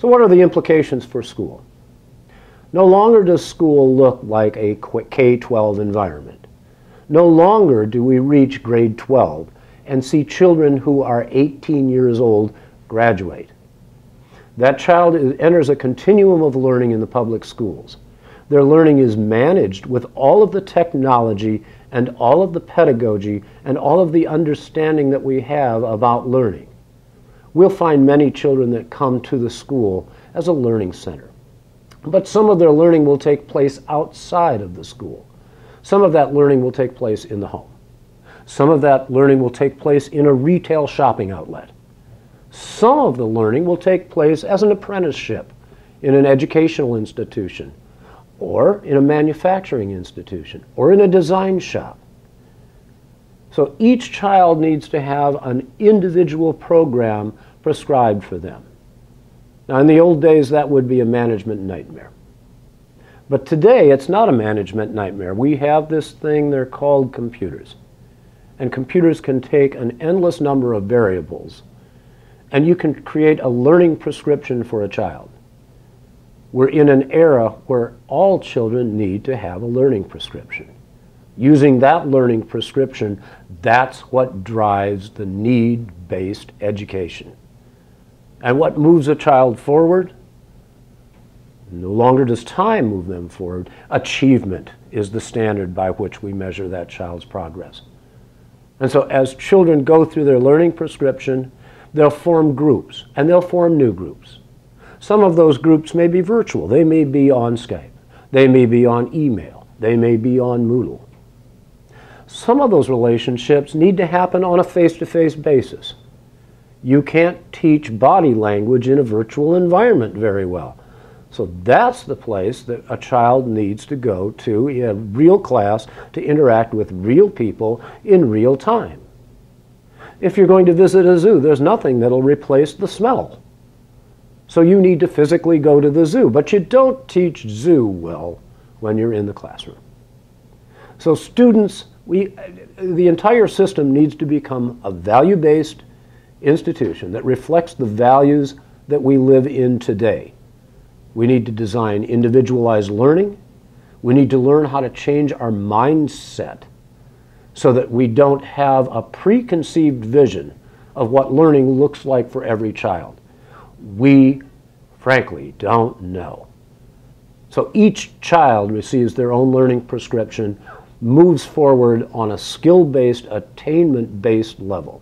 So what are the implications for school? No longer does school look like a K-12 environment. No longer do we reach grade 12 and see children who are 18 years old graduate. That child enters a continuum of learning in the public schools. Their learning is managed with all of the technology and all of the pedagogy and all of the understanding that we have about learning. We'll find many children that come to the school as a learning center. But some of their learning will take place outside of the school. Some of that learning will take place in the home. Some of that learning will take place in a retail shopping outlet. Some of the learning will take place as an apprenticeship in an educational institution, or in a manufacturing institution, or in a design shop. So each child needs to have an individual program prescribed for them. Now, in the old days, that would be a management nightmare. But today, it's not a management nightmare. We have this thing, they're called computers. And computers can take an endless number of variables, and you can create a learning prescription for a child. We're in an era where all children need to have a learning prescription. Using that learning prescription, that's what drives the need-based education. And what moves a child forward? No longer does time move them forward. Achievement is the standard by which we measure that child's progress. And so as children go through their learning prescription, they'll form groups, and they'll form new groups. Some of those groups may be virtual. They may be on Skype. They may be on email. They may be on Moodle. Some of those relationships need to happen on a face-to-face basis. You can't teach body language in a virtual environment very well. So that's the place that a child needs to go to in a real class to interact with real people in real time. If you're going to visit a zoo, there's nothing that'll replace the smell. So you need to physically go to the zoo, but you don't teach zoo well when you're in the classroom. So students, the entire system needs to become a value-based institution that reflects the values that we live in today. We need to design individualized learning. We need to learn how to change our mindset so that we don't have a preconceived vision of what learning looks like for every child. We, frankly, don't know. So each child receives their own learning prescription, moves forward on a skill-based, attainment-based level.